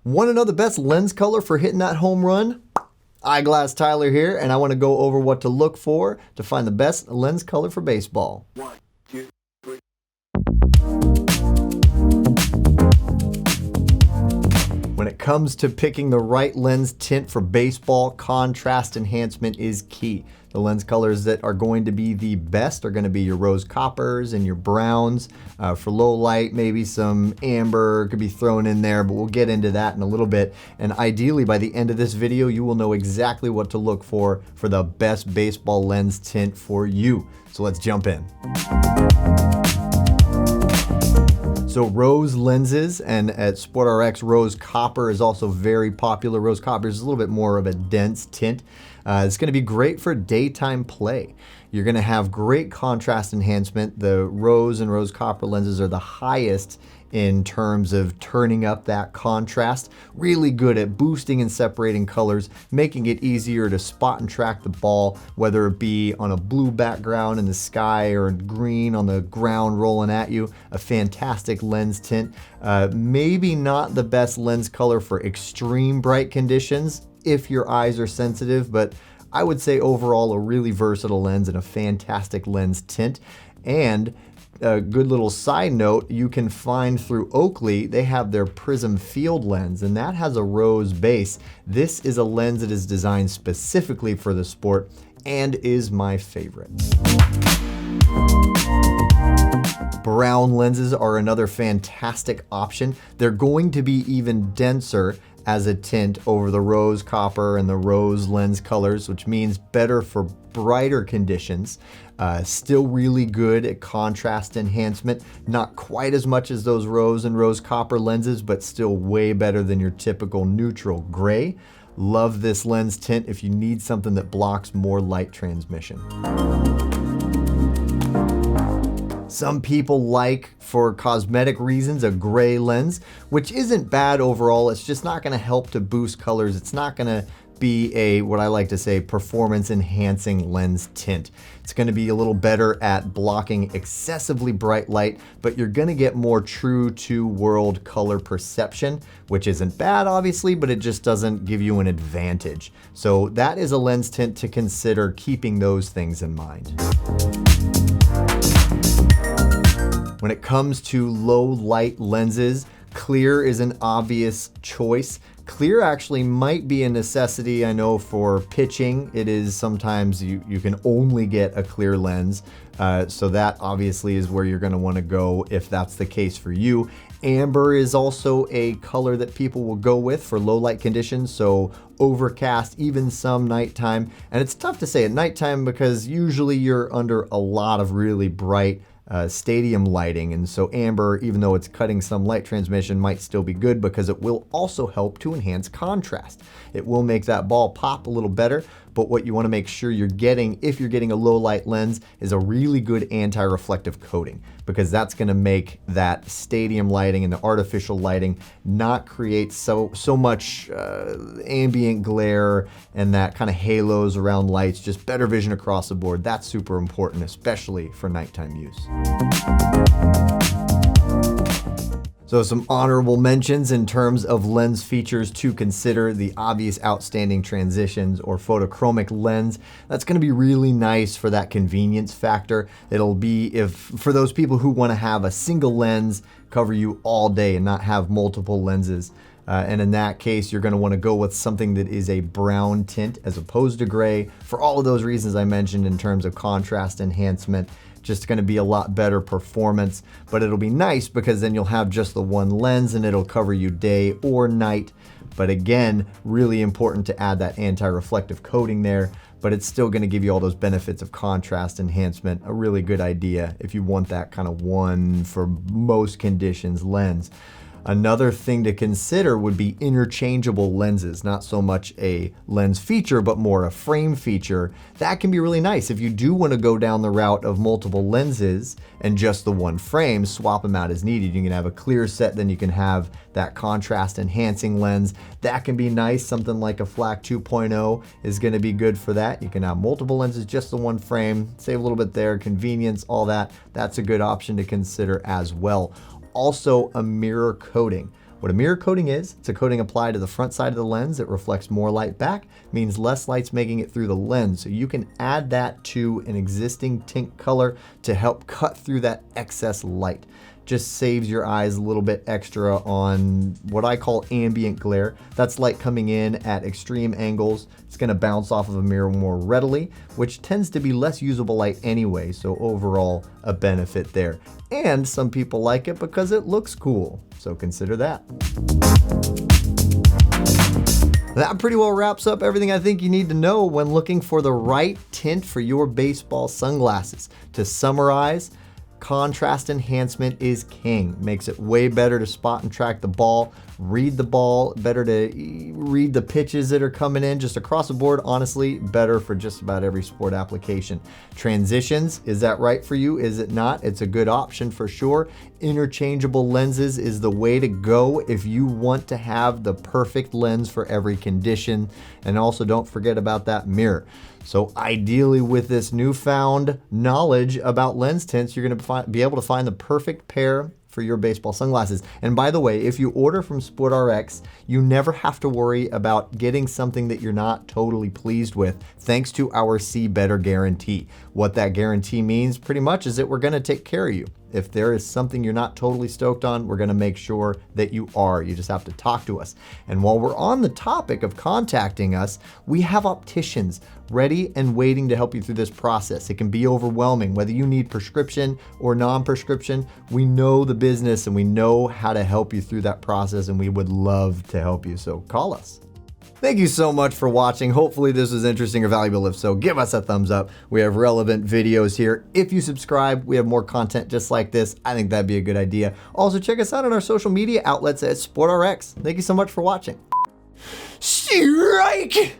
Want to know the best lens color for hitting that home run? Eyeglass Tyler here, and I want to go over what to look for to find the best lens color for baseball. 1, 2, 3. When it comes to picking the right lens tint for baseball, contrast enhancement is key. The lens colors that are going to be the best are going to be your rose coppers and your browns. For low light, maybe some amber could be thrown in there, but we'll get into that in a little bit. And ideally, by the end of this video, you will know exactly what to look for the best baseball lens tint for you. So let's jump in. So rose lenses, and at SportRx, rose copper is also very popular. Rose copper is a little bit more of a dense tint. It's going to be great for daytime play. You're going to have great contrast enhancement. The rose and rose copper lenses are the highest in terms of turning up that contrast. Really good at boosting and separating colors, making it easier to spot and track the ball, whether it be on a blue background in the sky or green on the ground rolling at you. A fantastic lens tint. Maybe not the best lens color for extreme bright conditions if your eyes are sensitive, but I would say overall a really versatile lens and a fantastic lens tint. And a good little side note, you can find through Oakley, they have their Prism Field lens, and that has a rose base. This is a lens that is designed specifically for the sport and is my favorite. Brown lenses are another fantastic option. They're going to be even denser as a tint over the rose copper and the rose lens colors, which means better for brighter conditions. Still really good at contrast enhancement. Not quite as much as those rose and rose copper lenses, but still way better than your typical neutral gray. Love this lens tint if you need something that blocks more light transmission. Some people like, for cosmetic reasons, a gray lens, which isn't bad overall. It's just not going to help to boost colors. It's not going to be a, what I like to say, performance enhancing lens tint. It's going to be a little better at blocking excessively bright light, but you're going to get more true to world color perception, which isn't bad obviously, but it just doesn't give you an advantage. So that is a lens tint to consider, keeping those things in mind. When it comes to low light lenses, clear is an obvious choice. Clear actually might be a necessity, I know, for pitching. It is sometimes you can only get a clear lens. So that obviously is where you're going to want to go if that's the case for you. Amber is also a color that people will go with for low light conditions. So overcast, even some nighttime. And it's tough to say at nighttime because usually you're under a lot of really bright stadium lighting, and so amber, even though it's cutting some light transmission, might still be good because it will also help to enhance contrast. It will make that ball pop a little better, but what you want to make sure you're getting, if you're getting a low light lens, is a really good anti-reflective coating, because that's going to make that stadium lighting and the artificial lighting not create so much ambient glare and that kind of halos around lights. Just better vision across the board. That's super important, especially for nighttime use. So some honorable mentions in terms of lens features to consider: the obvious outstanding transitions or photochromic lens. That's going to be really nice for that convenience factor. It'll be for those people who want to have a single lens cover you all day and not have multiple lenses. And in that case, you're going to want to go with something that is a brown tint as opposed to gray, for all of those reasons I mentioned in terms of contrast enhancement. Just going to be a lot better performance, but it'll be nice because then you'll have just the one lens and it'll cover you day or night. But again, really important to add that anti-reflective coating there, but it's still going to give you all those benefits of contrast enhancement. A really good idea if you want that kind of one for most conditions lens. Another thing to consider would be interchangeable lenses, not so much a lens feature, but more a frame feature. That can be really nice. If you do want to go down the route of multiple lenses and just the one frame, swap them out as needed. You can have a clear set, then you can have that contrast enhancing lens. That can be nice. Something like a FLAC 2.0 is going to be good for that. You can have multiple lenses, just the one frame, save a little bit there, convenience, all that. That's a good option to consider as well. Also, a mirror coating. What a mirror coating is, it's a coating applied to the front side of the lens that reflects more light back, means less light's making it through the lens. So you can add that to an existing tint color to help cut through that excess light. Just saves your eyes a little bit extra on what I call ambient glare. That's light coming in at extreme angles. It's gonna bounce off of a mirror more readily, which tends to be less usable light anyway, so overall a benefit there. And some people like it because it looks cool, so consider that. That pretty well wraps up everything I think you need to know when looking for the right tint for your baseball sunglasses. To summarize, contrast enhancement is king. Makes it way better to spot and track the ball, read the ball, better to read the pitches that are coming in, just across the board, honestly, better for just about every sport application. Transitions, is that right for you? Is it not? It's a good option for sure. Interchangeable lenses is the way to go if you want to have the perfect lens for every condition. And also don't forget about that mirror. So ideally with this newfound knowledge about lens tints, you're gonna be able to find the perfect pair for your baseball sunglasses. And by the way, if you order from SportRx, you never have to worry about getting something that you're not totally pleased with, thanks to our See Better guarantee. What that guarantee means pretty much is that we're gonna take care of you. If there is something you're not totally stoked on, we're gonna make sure that you are. You just have to talk to us. And while we're on the topic of contacting us, we have opticians ready and waiting to help you through this process. It can be overwhelming, whether you need prescription or non-prescription. We know the business and we know how to help you through that process, and we would love to help you, so call us. Thank you so much for watching. Hopefully this was interesting or valuable. If so, give us a thumbs up. We have relevant videos here. If you subscribe, we have more content just like this. I think that'd be a good idea. Also, check us out on our social media outlets at SportRx. Thank you so much for watching. Strike!